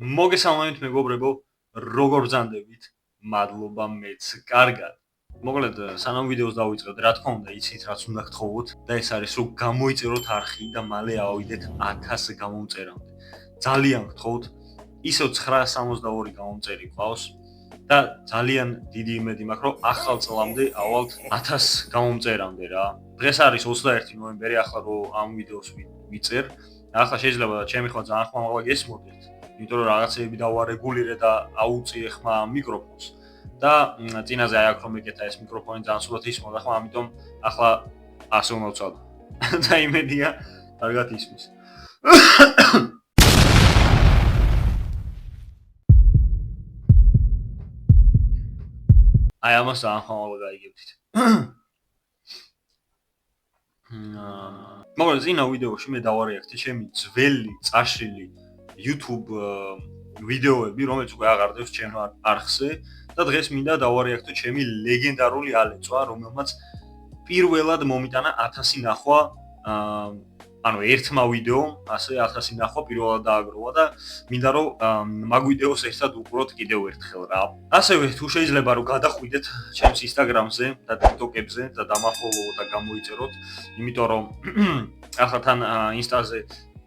მოგესალმებით მეგობრებო, როგორ ბრძანდებით? მადლობა მეც კარგად. მოკლედ, სანამ ვიდეოს დავიწყებთ, რა თქმა უნდა, იცით რაც უნდა გთხოვოთ და ეს არის რომ გამოიწეროთ არხი და მალე ავიდეთ 1000 გამომწერამდე. ძალიან გთხოვთ, ისევ 962 გამომწერი ყავს და ძალიან დიდი იმედი მაქვს რომ ახალ წლამდე ავალთ 1000 გამომწერამდე რა. დღეს არის 21 ნოემბერი, ახლა რომ ამ ვიდეოს ვიწერ. ახლა შეიძლება ჩემი ხმა ძალიან ხმამაღლა გესმოდეთ. იმიტომ რომ რაღაცები დავარეგულირე და აუწიე ხმა მიკროფონს და წინაზე აი აქ რომ მეკეთა ეს მიკროფონი ძალიან სულად ისმოდა ხმა, ამიტომ ახლა ასე უნდა ვცადო. და იმედია კარგად ისმის. აი ამას ძალიან ხმამაღლა გაიგებდით. მოკლედ წინა ვიდეოში მე დავარეაქტე ჩემი ძველი წაშლილი YouTube ვიდეოები, რომელიც უკვე აღარდებს ჩემ არხზე და დღეს მინდა დავარეაქტო ჩემი ლეგენდარული ალეწვა, რომელმაც პირველად მომიტანა 1000 ნახვა, ანუ ერთმა ვიდეომ, ასე 1000 ნახვა პირველად დააგროვა და მინდა რომ მაგ ვიდეოს ერთად უყუროთ კიდევ ერთხელ რა. ასევე თუ შეიძლება რომ გადახვიდეთ ჩემს Instagram-ზე და TikTok-ებზე და დამაფოლოვოთ და გამოიწეროთ, იმიტომ რომ ახლა თან Insta-ზე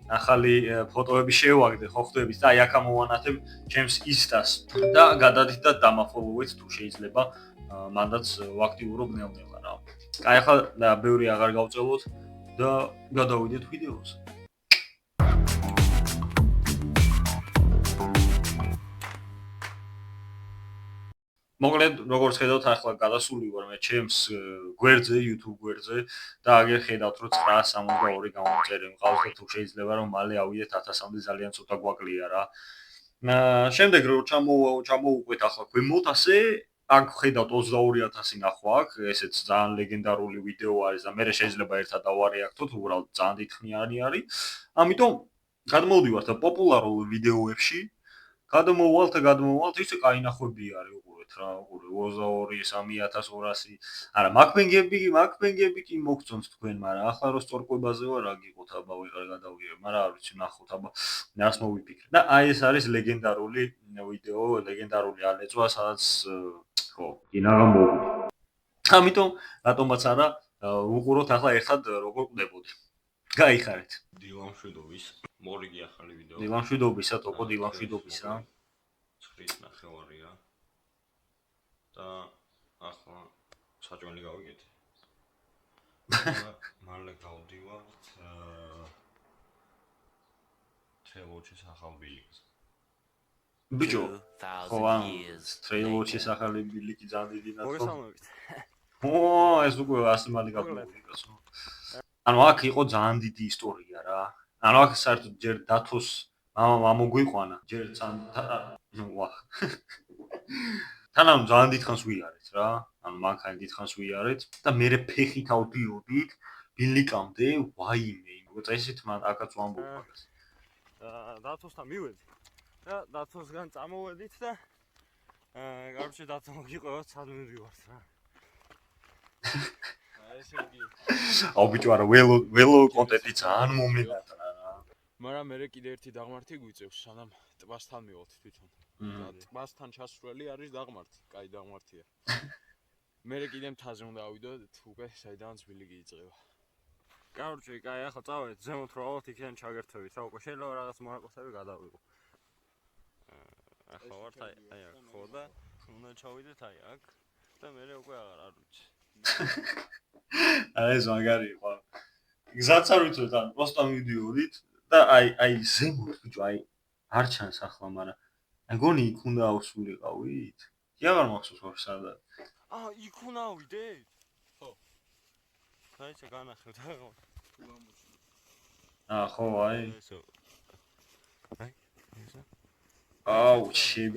ახალი ფოტოები შევაგდე, ხო ხვდებით და აი აქ ამოვანათებ ჩემს Insta-ს და გადადით და დამაფოლოვეთ თუ შეიძლება, მანდაც ვაქტიურობ ნელ-ნელა რა. აი ახლა ბევრი აღარ გავწელოთ და გადავიდეთ ვიდეოზე. მოკლედ, როგორც ხედავთ, ახლა გადასული ვარ მე ჩემს გვერდზე, YouTube გვერდზე და აგერ ხედავთ, რომ 962 გამომწერი მყავს და თუ შეიძლება რომ მალე ავიდეთ 1000-მდე ძალიან ცოტა გვაკლია რა. შემდეგ რომ ჩამოვუყვეთ ახლა ქვემოთ, ასე აქ ხედავთ 22000 ნახვა აქვს, ესეც ძალიან ლეგენდარული ვიდეო არის და მე შეიძლება ერთად დავარეაქტოთ, უბრალოდ ძალიან დიდხნიანი არის. ამიტომ გადმოვდივართ პოპულარულ ვიდეოებში, გადმოვალთ, ისე კაი ნახვები არის უყურეთ რა, უყურე 22 3200. არა, მაკბენგები კი მოგწონთ თქვენ, მაგრამ ახლა რო სწორკვებაზე ვარ, რა გიყოთ აბა ვიყარ გადავიღებ, მაგრამ არ ვიცი, ნახოთ აბა, რას მოვიფიქრე. და აი ეს არის ლეგენდარული ვიდეო, ლეგენდარული ალეწვა, სადაც ხო, კინაღა მოვუდი. ამიტომ რატომაც არა, უყუროთ ახლა ერთად როგორ ყდებოდი. გაიხარეთ. დილამშვიდობის მორიგი ახალი ვიდეო. დილამშვიდობისა, ტოპო დილამშვიდობისა. 9:09-ია. და ახლა საჭმელი გავიგეთ. მალე გავდივართ ტრეილოჩის ახალ ბილიკს. ბიჭო, ხო ან ტრეილოჩის ახალი ბილიკი ძალიან დიდი ნაცო. მოგესალმებით. ეს უკვე ასე მალე გაგვიგებსო. ანუ აქ იყო ძალიან დიდი ისტორია რა. ანუ აქ საერთოდ ჯერ დათოს ამოგვიყვანა, ჯერ ვა. თანამ ძალიან დიდხანს ვიარეთ რა. ანუ მანქანი დიდხანს ვიარეთ და მე ფეხით ავდიოდით ბილიკამდე, ვაიმე, მოწესით მან აქაც ვამბობ მაგას. დათოსთან მივედი. და დათოსგან წამოვედით და კარჩე დათო მოგიყვევათ სად მივდივართ რა. ესე იგი. აუ ბიჭო, არა ველო კონტენტი ძალიან მომენატრა რა. მაგრამ მე კიდე ერთი დაღმართი გვიწევს, სანამ ტბასთან მივავთ თვითონ. და ტბასთან ჩასვლელი არის დაღმართი, კაი დაღმართია. მე კიდე მთაზე უნდა ავიდო, უკვე საიდანაც ბილიკი იწყება. კარჩე, კაი, ახლა წავედით ზემოთ რა ვართ, იქიდან ჩაგერთვებით რა, უკვე შეიძლება რაღაც მონაკვეთები გადავიღო. ახლა ვართ აი აქ ხო და უნდა ჩავიდეთ აი აქ და მე უკვე არ ვიცი. ეს მაგარი იყო. გზაც არ ვიცით ან პროსტა მივდიოდით და აი ზემოთ ბიჭო, აი არ ჩანს ახლა, მაგრამ მეგონი იქ უნდა ავსულიყავით? კი აღარ მახსოვს ვარ სადაც. იქ უნდა ავიდეთ? ხო. აი ეს განახევთ აღარ. ხო, აი. ესო. აი, ესო. აუ,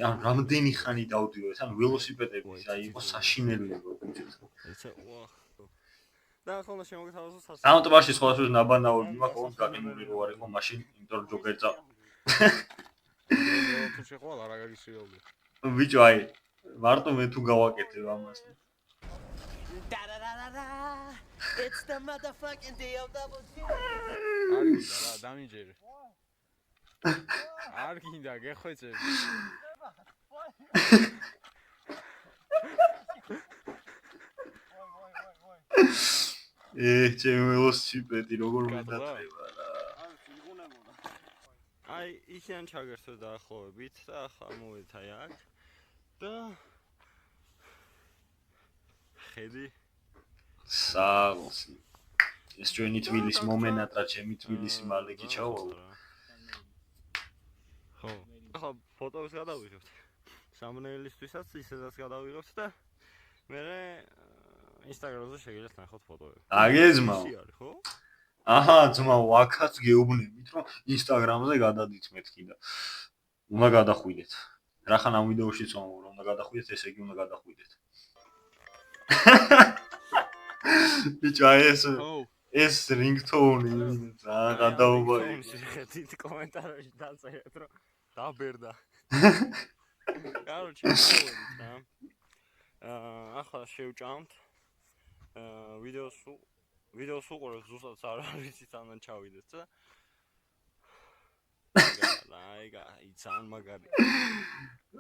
ან რამდენი ხანი დავდივართ, ან ველოსიპედები, აი იყო საშინელი იყო ბიჭო. ესე ვახ. და ახლა უნდა შემოგთავაზოთ სასწავლო. ამ ტბაში სხვადასხვა ნაბანაობები მაქვს, ოღონდ გაკინული რო არ იყო მაშინ, იმიტომ რომ ჯოგერი წა. თუ შეხვალ არა გაგიშიალდი. ბიჭო, აი მარტო მე თუ გავაკეთებ ამას. It's the motherfucking deal double G. არის რა დამიჯერე. არ გინდა გეხვეწები. ჩემი ველოსიპედი როგორ მიდატრება რა. აი ისიან ჩაგერთო დაახლოებით და ახლა მოვედი აი აქ და ხედი საღლსი. ეს ჩვენი თბილისის მომენატრა, ჩემი თბილისი მალე გიჩავალო. ხო. ახლა ფოტოებს გადავიღებთ. სამნელისთვისაც ისედაც გადავიღებთ და მე ინსტაგრამზე შეგიძლიათ ნახოთ ფოტოები. აგეზმაო. ხო? აჰა, ძმაო, აქაც გეუბნებით, რომ ინსტაგრამზე გადადით მეთქი და უნდა გადახვიდეთ. რახან ამ ვიდეოშიც ვამბობ, რომ უნდა გადახვიდეთ, ესე იგი უნდა გადახვიდეთ. ბიჭო, აი ეს რინგტოუნი ძალიან გადაუბარი. ხედით კომენტარებში დაწერეთ, რომ დაბერდა. კაროჩე, რა. ახლა შევჭამთ ვიდეოს უყურებთ ზუსტად არ არის თან ჩავიდეთ და აი ძალიან მაგარი.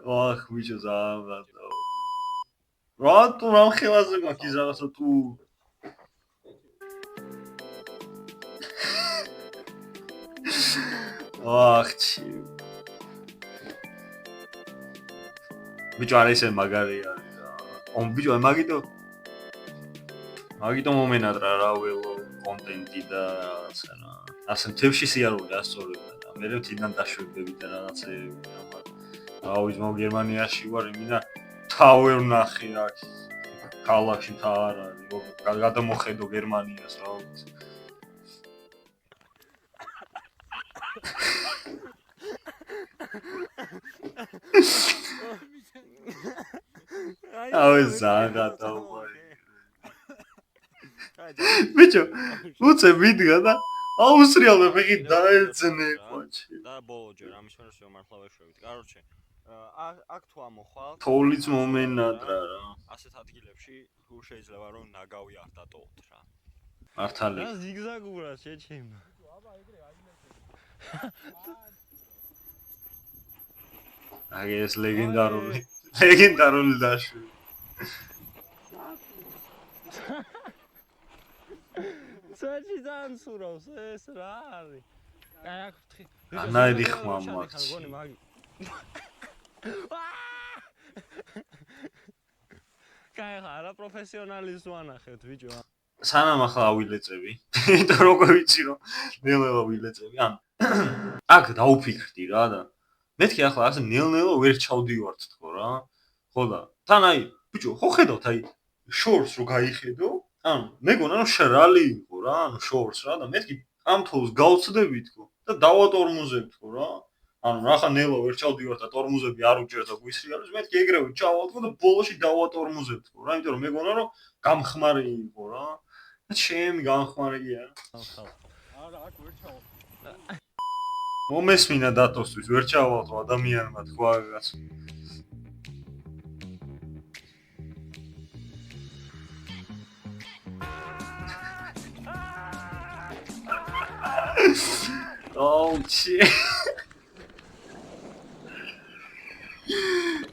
ვახ, ბიჭო, ძალიან გადაო. რატო რამ ხელაზე მაქვს რაღაცა თუ ვახ, ბიჭო, არ ისე მაგარი არის რა. ბიჭო, მაგიტო მომენატრა რა ველო კონტენტი და რაღაცა რა. ასე თევში სიარული ასწორებდა და მე თვითონ დაშვებდები და რაღაცეები რა. აუ, ძმაო, გერმანიაში ვარ, იმინა თავერ ნახე აქ. ქალაქში თა არ არის. გადამოხედო გერმანიას რა ვიცი. აუ, ძალიან გადაუბარი. ბიჭო, უცე ვიდგა და აუსტრიალმა ფეხი დაეძნე ყოჩი. და ბოლო ჯერ ამის ვერსიო მართლა ვეშვებით. კაროჩე, აქ თუ ამოხვალთ თოვლიც მომენატრა რა. ასეთ ადგილებში თუ შეიძლება რომ ნაგავი არ დატოვოთ რა. მართალი. რა ზიგზაგურა შეჩემა. აბა ეგრე აი ეს ლეგენდარული დაშვი. საჩი ძალიან სურავს ეს რა არის. აი აქ ვთხი. ანაირი ხმა მაქვს. კაი ხა რა პროფესიონალის ვანახეთ ბიჭო. სანამ ახლა ავილეწები. იმიტომ როგორ ვიცი რომ ნელ-ნელა ვილეწები. ან აქ დაუფიქრდი რა და მეთქი ახლა ასე ნელ-ნელა ვერ ჩავდივართ თქო რა. ხო და თან აი ბიჭო, ხო ხედავთ აი შორს რო გაიხედო? ანუ მეგონა რომ შრალი იყო რა, ანუ შორს რა და მეთქი ამ თოვლს გავწდები თქო და დავატორმოზებ თქო რა. ანუ რახან ნელა ვერ ჩავდივართ და ტორმოზები არ უჭერდა გვისრიალებს, მეთქი ეგრევე ჩავალთქო და ბოლოში დავატორმოზებ თქო რა, იმიტომ რომ მეგონა რომ გამხმარი იყო რა. და ჩემი გამხმარია. არა, აქ ვერ ჩავალ. მომესმინა დათოსთვის ვერ ჩავალთო ადამიანმა თქვა რაღაც. ოუჩი.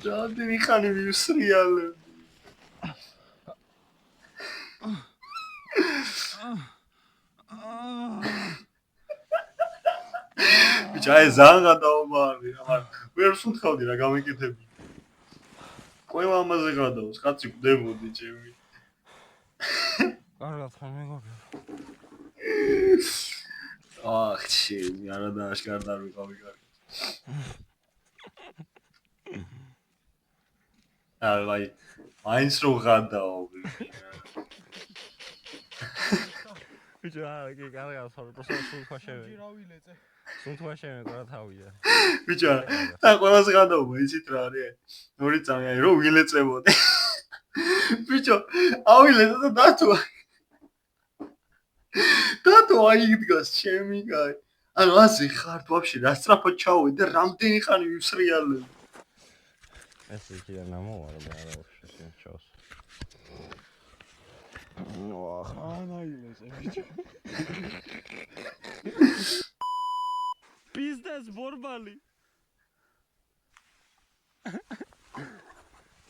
რამდენი ხანი ვისრიალებ. ბიჭო, აი ძალიან გადაუბარი რა. ვერ ვსუნთქავდი რა გამეკეთები. ყველა ამაზე გადავს, კაცი გვდებოდი ჩემი. კარგად ხარ მეგობრო. აх, ჩემი, არა დააშკარდა არ ვიყავი კარგი. აი, მაინც რო გადაო. ბიჭო, აი კარგად ხარ, პროსტა სულ შევე. რა ვილეწე? სულ შევე ყარა თავია. ბიჭო, და ყველას გადაობა იცით რა არის? ორი წამი აი რო ვილეწებოდი. ბიჭო, ავილეწე და დათო. დათო აი იდგას ჩემი კაი. ანუ ასე ხარ ვაფშე რა სწრაფად ჩავედი და რამდენი ხანი ვისრიალებ. ეს იქიდან ამოვარ და არა ვაფშე ჩავს. ანაილეზე ბიჭო. Пиздец борбალი.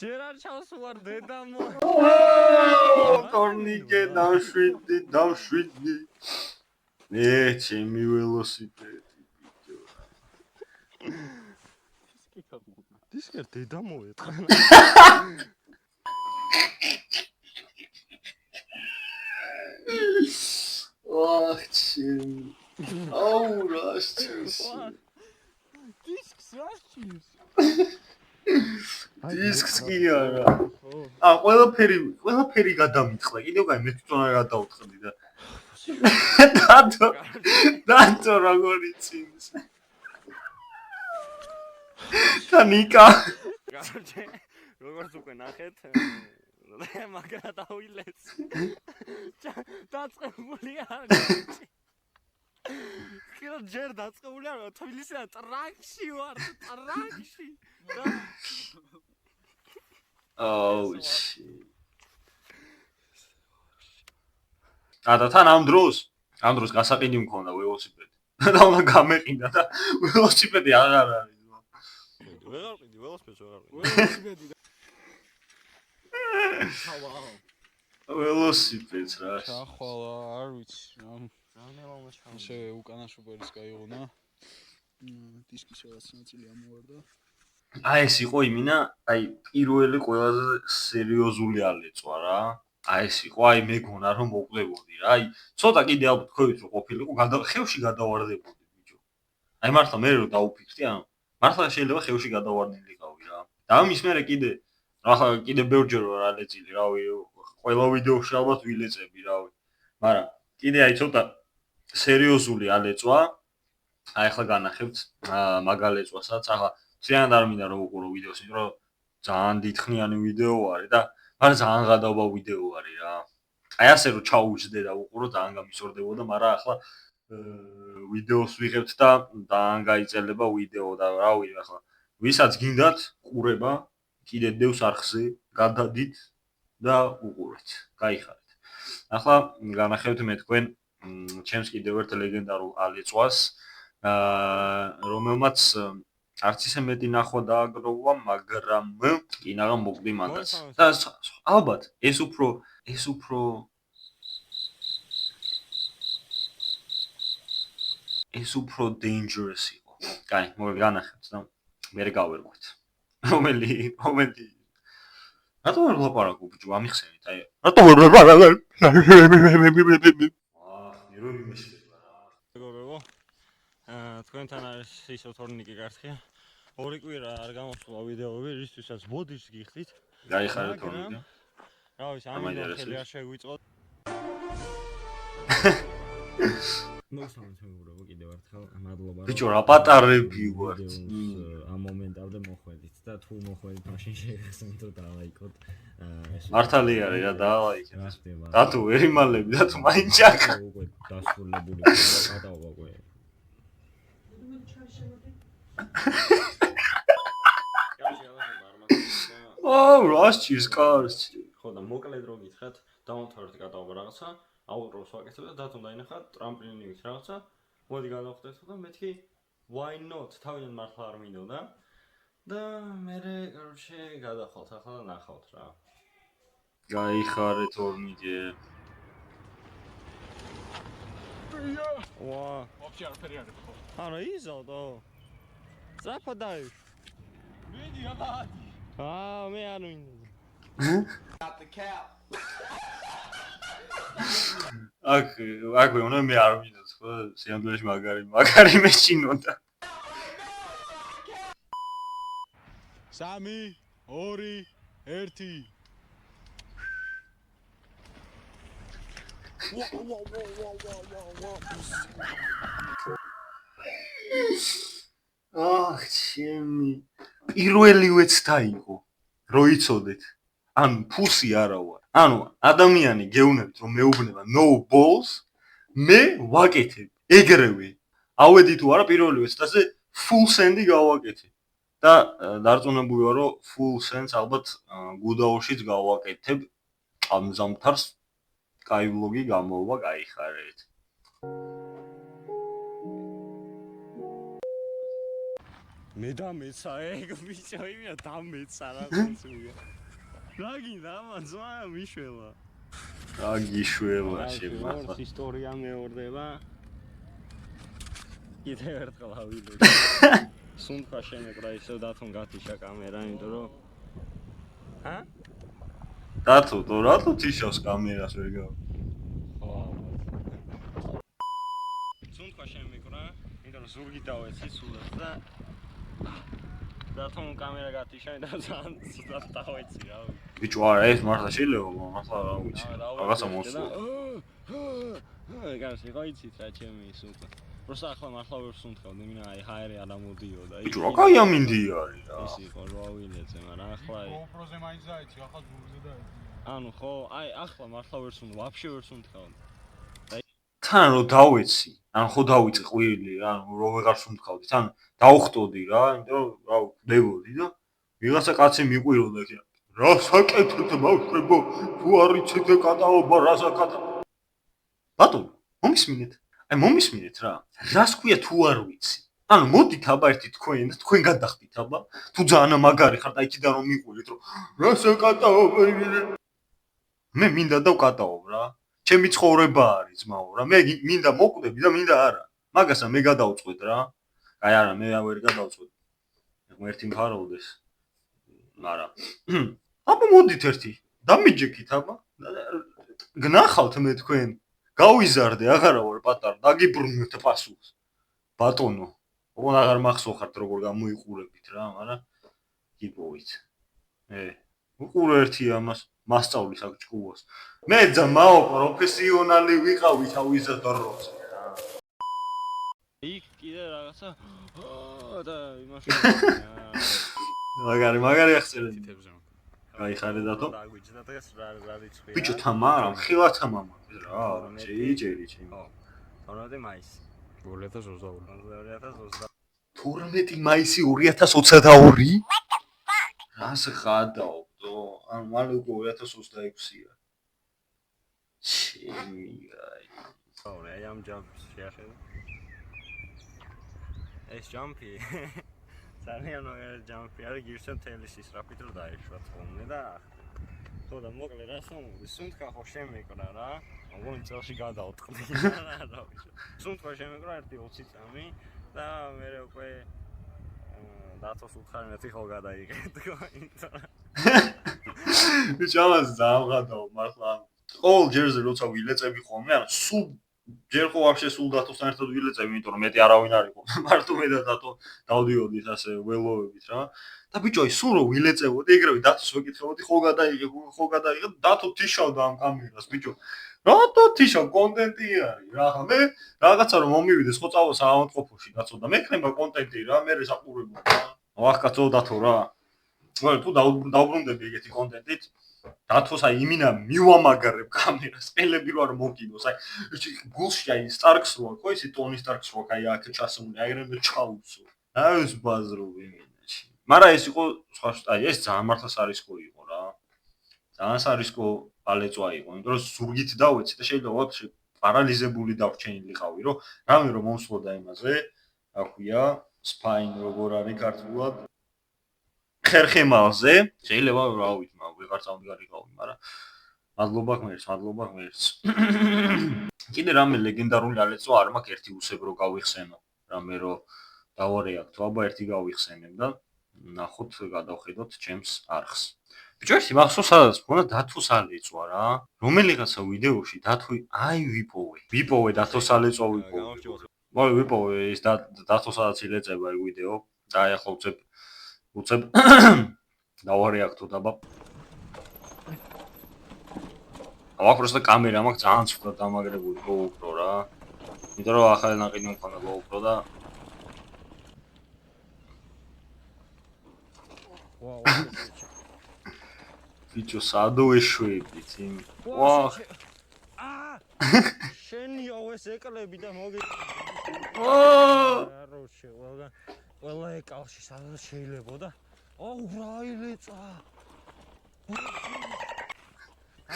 ჯერ არ ჩავსვარ დედამო. Tornike დავშვიდი. ჩემი ველოსიპედი. დისკერ დედამო ეტყანა. Ах, ჩემი. აუ, რასწის. დისკს რასწის? დისკს კი არა. ყველაფერი გადამითხლა. კიდევ გაი მე თვითონ არ გადავთხდი და. დათო როგორი წინს. თანიკა. გარჩე როგორც უკვე ნახეთ მაგრა დავილեց. დაწყებული არ გაჩი. კიდე ჯერ დაწყებული არ თბილისიდან ტრაქში ვარ, ტრაქში. Oh shit. და თან ამ დროს გასაყიდი მქონდა ველოსიპედი. და უნდა გამეყიდა და ველოსიპედი არ არის. ვეღარ ყიდი ველოსიპედს ვეღარ ყიდი. ველოსიპედი. ველოსიპედს რა. ჩახვალა, არ ვიცი. რანელა მოჩავ. ესე უკანა შუბერის გაიღონა. დისკის რაღაც ნაწილი ამოვარდა. აი ეს იყო იმინა, აი პირველი ყველაზე სერიოზული ალეწვა რა. აი ეს იყო, აი მეგონა რომ მოკლებოდი რა. აი ცოტა კიდე ალბათ თქვით რომ ყოფილიყო, ხევში გადავარდებოდი ბიჭო. აი მართლა მე რომ დაუფიქრდი, ანუ მართლა შეიძლება ხევში გადავარდნილიყავი რა. და ამის მერე კიდე ბევრჯერ ვარ ალეწილი, რავი, ყველა ვიდეოში ალბათ ვილეწები, რავი. მაგრამ კიდე აი ცოტა სერიოზული ალეწვა. აი ახლა განახებთ მაგალეწვასაც, ახლა ძალიან არ მინდა რომ უყურო ვიდეოს, იმიტომ რომ ძალიან დიდხნიანი ვიდეო არის და მაგრამ ძალიან გადაობა ვიდეო არის რა. აი ასე რომ ჩაუჯდე და უყურო ძალიან გამისორდებოდა, მაგრამ ახლა ვიდეოს ვიღებთ და ძალიან გაიწელება ვიდეო და რავი, ახლა ვისაც გინდათ ყურება, კიდე დევს არხზე, გადადით და უყურეთ. გაიხარეთ. ახლა განახებთ მე თქვენ ჩემს კიდევ ერთ ლეგენდარულ ალეწვას, რომელმაც არც ისე მეტი ნახვა დააგროვა, მაგრამ კინაღა მოგდი მანდაც. და ალბათ ეს უფრო dangerous იყო. კაი, მოგანახებთ და მე გავერკვეთ. რომელი რატო ვერ ვლაპარაკობ ბიჭო, ამიხსენით, აი. რატო ვერ ნერვები მეშლება რა. მეგობრებო, თქვენთან არის ისევ თორნიკი გასხია. ორი კვირა არ გამოსულა ვიდეოები, რისთვისაც ბოდიშს გიხდით. გაიხარეთ თორნიკი. რა ვიცი, ამიტომ ხელი არ შეგვიწყოთ. მოგესალმებით მეგობრებო, კიდევ ერთხელ მადლობა. ბიჭო, რა პატარები ვართ. ამ მომენტამდე მოხვედით და თუ მოხვედით, მაშინ შეგახსენეთ რომ დაალაიქოთ. მართალი არის რა დაალაიქეთ. რა ხდება? დათო ვერ იმალები, დათო მაინც ჩაკა. უკვე დასრულებული გადაობა უკვე. რას ჭირს კარს? ხო და მოკლედ რო გითხრათ, დავამთავრეთ გადაობა რაღაცა, აუტროს ვაკეთებ და დათომ დაინახა ტრამპლინივით რაღაცა. მოდი გადავხდეთ და მეთქი why not? თავიდან მართლა არ მინდოდა. და მე короче გადახვალთ ახლა და ნახავთ რა. გაიხარე თორნიკე. ვა, ვაფშე არაფერი არ იყო. არა იზავდო. ზაფა დაი. მიდი აბადი. მე არ მინდა. აქ ვეუბნე მე არ მინდა ხო სიამდვილეში მაგარი მეშინოდა. 3 2 1 აх, ჩემი პირველივეც დაიყო. რო იცოდეთ. ანუ ფუსი არა ვარ. ანუ ადამიანი გეუბნებით რომ მეუბნება no balls, მე ვაკეთებ ეგრევე. ავედი თუ არა პირველივეც და full send-ი გავაკეთე. და დარწმუნებული ვარ რომ full send-ს ალბათ გუდაოშიც გავაკეთებ. ამ ზამთარს კაი ვლოგი გამოვა, გაიხარეთ. მე და მეცა ეგ ბიჭო იმია დამეცა რა კონცია რა გინდა მან ზოა მიშველა რა გიშველა შემახლა ეს ისტორია მეორდება კიდე ერთხელ ავიდე სუნთქვა შემეკრა ისევ დათომ გათიშა კამერა იმიტომ რომ ჰა დათო რატო თიშავს კამერას ვერ გავა სუნთქვა შემეკრა იმიტომ რომ ზურგი დავეცი სულაც და დათომ კამერა გათიშა და ძალიან ცუდად დავეცი რა ბიჭო არა ეს მართლა შეიძლება მართლა რა ვიცი რაღაცა მოსულა ეგარს იყოიცით რა ჩემი სუნთქვა просто ახლა მართლა ვერ სუნთქავდი მინდა აი ჰაერი არ ამოდიოდა ბიჭო რა კაი ამინდი არის რა ის იყო რა ვილეცე მაგრამ ახლა GoPro-ზე მაინც დაიცი ახლა ზურგზე დაიცი ანუ ხო აი ახლა მართლა ვერ სუნთქავ ვაფშე ვერ სუნთქავდი თან რო დავეცი ან ხო დავიწი ყვირილი რა რო ვეღარ სუნთქავდი თან დავხტოდი რა იმიტომ რომ რა ვდებოდი და ვიღაცა კაცი მიყვიროდა კი რა საკეთებ ბავშვებო თუ არ იცით კატაობა რა საკათა ბატონო მომისმინეთ აი მომისმინეთ რა რას ქვია თუ არ ვიცი ანუ მოდით აბა ერთი თქვენ და თქვენ გადახდით აბა თუ ძალიან მაგარი ხართ აი იქიდან რომ მიყვირეთ რომ რა საკატაობა მე მინდა დავკატაობ რა ჩემი ცხოვრება არის ძმაო რა მე მინდა მოკვდები და მინდა არა მაგასა მე გადავწყვეტ რა აი არა მე ვერ გადავწყვეტ ერთი მფაროვდეს მაგრამ აბა მოდით ერთი დამიჯექით აბა გნახავთ მე თქვენ გავიზარდე აღარა ვარ პატარა დაგიბრუნეთ პასუხს ბატონო ოღონ აღარ მახსოვხართ როგორ გამოიყურებით რა მაგრამ გიპოვით უყურე ერთი ამას მასწავლის აქ ჭკუას მე ძმაო პროფესიონალი ვიყავი თავის დროზე რა იქ კიდე რაღაცა და იმაში მაგარი ახსენე თითებზე აი ხარე დათო დაგვიჯდა დღეს რა რიცხვია ბიჭო თამარა ხილათა მამა რა ჯეიჯერი ჩემი 12 მაისი 2022 12 მაისი 2022 რას ხადაობდო ან მალე უკვე 2026-ია ჩემი აი ორი აი ამ ჯამპს შეახედა ეს ჯამპი ძალიან მაგარი ჯამპი არის გირჩევ თელის ისრაფით რომ დაეშვა თქონე და ხო და მოკლე რა სამოდი სუნთქა ხო შემეკრა რა ოღონდ წელში გადავტყდი რა ვიცი სუნთქა შემეკრა 1-20 წამი და მე უკვე დათოს უთხარი მეტი ხო გადაიღე თქო იმიტომ ბიჭო ამას დავღადაო მართლა ყოველ ჯერზე როცა ვილეწები ხოლმე ან სულ ჯერ ხო ვაფშე სულ დათოსთან ერთად ვილეწები იმიტომ რომ მეტი არავინ არ იყო მარტო მე და დათო დავდიოდით ასე ველოებით რა და ბიჭო აი სულ რო ვილეწებოდი ეგრევე დათოს ვეკითხებოდი ხო გადაიღე დათო თიშავდა ამ კამერას ბიჭო რატო თიშავ კონტენტი არის რა ხა მე რაღაცა რომ მომივიდეს ხო წავალ საავადმყოფოში კაცო და მექნება კონტენტი რა მე საყურებო რა ვახ კაცო დათო რა ვარ თუ დავბრუნდები ეგეთი კონტენტით დათოს აი იმინა მივამაგარებ კამერას ყელები რო არ მოგინოს აი გულში აი სტარკს რო ხო ისი ტონი სტარკს რო აი აქ ჩასმული აი რემ ჩაუცო აი ეს ბაზრო იმინაში მაგრამ ეს იყო სხვა აი ეს ძალიან მართლა სარისკო იყო რა ძალიან სარისკო პალეწვა იყო იმიტომ რომ ზურგით დავეცი და შეიძლება ვაფშე პარალიზებული დავრჩენილიყავი რომ რამე რომ მომსვლოდა იმაზე აქვია სპაინ როგორ არის ქართულად ხერხემალზე შეიძლება რა ვიცი მაგ ვეღარ წამდგარიყავი მაგრამ მადლობა ღმერთს კიდე რამე ლეგენდარული ალეწვა არ მაქვს ერთი უსებრო გავიხსენო რამე რომ დავარეაქტო აბა ერთი გავიხსენებ და ნახოთ გადავხედოთ ჩემს არხს ბიჭო ერთი მახსოვს სადაც მქონდა დათოს αλეწვა რა რომელიღაცა ვიდეოში დათო აი ვიპოვე დათოს αλეწვა ვიპოვე ის დათოს სადაც ილეწება ეგ ვიდეო და აი ახლა უცებ დავარეაქტო დაბა აუ просто კამერა მაქვს ძალიან ცუდად დამაგრებული GoPro რა იმიტომ რომ ახალი ნაყიდი მქონდა GoPro და ვაუ ბიჭო სადო ეშვებით იმ ვა შენიო ეს ეკლები და მოგი როშე ყველა ეკალში სადაც შეიძლებოდა აუ რა ილეწა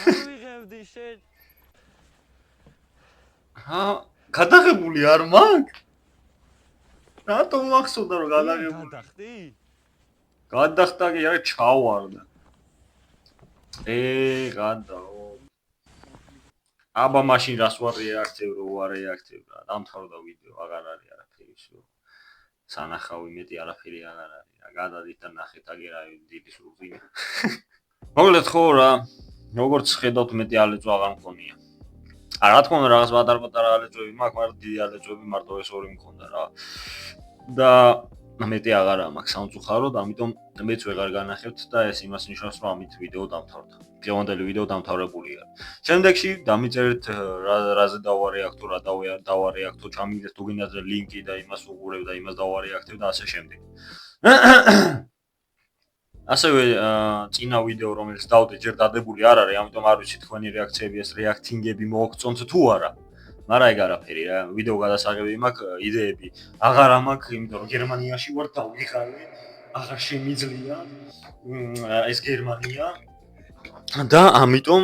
ავიღებდი შენ გადაღებული არ მაქვს რატომ მახსოვდა რომ გადაღებული? გადახდი? გადახდა კი არა ჩავარდა. გადაო. აბა მაშინ რას ვარ რეაქტივ რო ვარ რეაქტივ რა. დამთავრდა ვიდეო, აღარ არის არაფერი შო. სანახავი მეტი არაფერი აღარ არის. რა გადადით და ნახეთ აგერა დიდი სულზია. მოგლეთ ხო რა. როგორც ხედავთ მეტი ალეწვა აღარ მქონია. რა თქმა უნდა რაღაც პატარ-პატარა ალეწვები მაქვს, მაგრამ დიდი ალეწვები მარტო ეს ორი მქონდა რა. და მეტი აღარა მაქვს სამწუხაროდ, ამიტომ მეც ვეღარ განახებთ და ეს იმას ნიშნავს, რომ ამით ვიდეო დამთავრდა. დღევანდელი ვიდეო დამთავრებული არის. შემდეგში დამიწერეთ რაზე დავარეაქტო, რა დავარეაქტო, ჩამიგდეთ თუ გინდათ ლინკი და იმას უყურებ და იმას დავარეაქტებ და ასე შემდეგ. ასევე წინა ვიდეო რომელიც დავდე ჯერ დადებული არ არის, ამიტომ არ ვიცი თქვენი რეაქციები ეს რეაქტინგები მოგწონთ თუ არა. მაგრამ ეგ არაფერი რა, ვიდეო გადასაღები მაქვს, იდეები აღარ მაქვს, იმიტომ რომ გერმანიაში ვარ და ვიღალე, აღარ შემიძლია ეს გერმანია და ამიტომ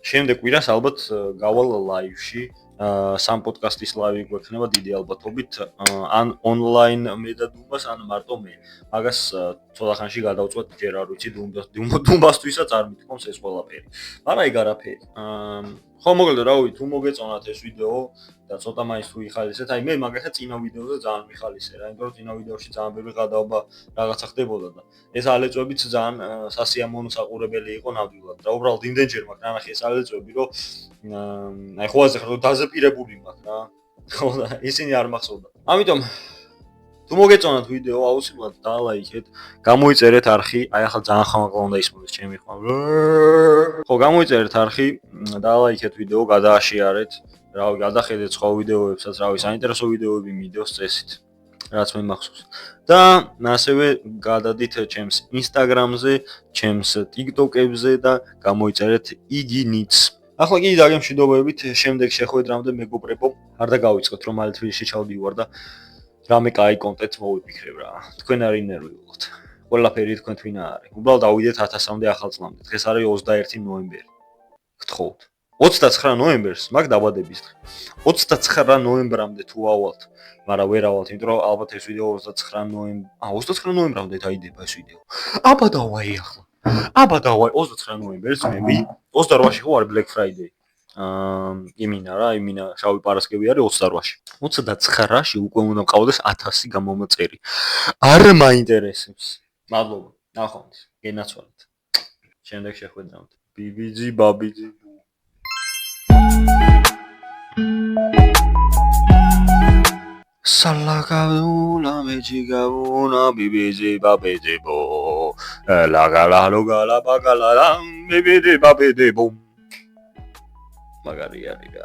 შემდეგ კვირას ალბათ გავალ ლაივში სამ პოდკასტის ლაივი გვექნება დიდი ალბათობით ან ონლაინ მე და დუმბას ან მარტო მე. მაგას ცოტა ხანში გადავწყვეტ, ჯერ არ ვიცი დუმბასთვისაც არ მithkomს ეს ყველაფერი. მაგრამ ეგ არაფერი. ხო მოგელდო რა ვიცი, თუ მოგეწონათ ეს ვიდეო და ცოტა მაინც თუ იხალისეთ, აი მე მაგალითად წინა ვიდეოზე ძალიან მიხალისე რა, იმიტომ რომ წინა ვიდეოში ძალიან ბევრი გადაობა რაღაცა ხდებოდა და ეს ალეწვებიც ძალიან სასიამოვნო საყურებელი იყო ნამდვილად. და უბრალოდ იმდენჯერ მაქვს ნანახი ეს ალეწვები, რომ აი ხო ასე ხარ დაზეპირებული მაქვს რა. ხო და ისინი არ მახსოვდა. ამიტომ თუ მოგეწონათ ვიდეო, აუცილებლად დალაიქეთ, გამოიწერეთ არხი, აი ახლა ძალიან ხანმოკლე უნდა ისმოდეს ჩემი ხმა. ხო, გამოიწერეთ არხი, დალაიქეთ ვიდეო, გადააშიარეთ, რავი, გადახედეთ სხვა ვიდეოებსაც, რავი, საინტერესო ვიდეოები მიდევს წესით, რაც მე მახსოვს. და ასევე გადადით ჩემს Instagram-ზე, ჩემს TikTok-ებზე და გამოიწერეთ იგინიც. ახლა კი დაგემშვიდობებით, შემდეგ შეხვედრამდე მეგობრებო, არ დაგავიწყოთ რომ მალე თბილისში ჩავდივარ და რამე კაი კონტენტს მოვიფიქრებ რა. თქვენ არ ინერვიულოთ. ყველაფერი თქვენ თვითონ არის. უბრალოდ ავიდეთ 1000-მდე ახალ წლამდე. დღეს არის 21 ნოემბერი. გთხოვთ. 29 ნოემბერს მაგ დაბადების დღე. 29 ნოემბრამდე თუ ავალთ, მაგრამ ვერ ავალთ, იმიტომ რომ ალბათ ეს ვიდეო 29 ნოემბრამდე დაიდება ეს ვიდეო. აბა დავაი ახლა. აბა დავაი 29 ნოემბერს მე 28-ში ხო არის Black Friday. იმინა რა, იმინა შავი პარასკევი არის 28-ში. 29-ში უკვე უნდა მყავდეს 1000 გამომაწერი. არ მაინტერესებს. მადლობა. ნახვამდის. გენაცვალეთ. შემდეგ შეხვედრამდე. ბიბიძი, ბაბიძი. Salakabuna mejigabuna bibiji babiji bo lagala logala bagala bibiji babiji bo Magaria riga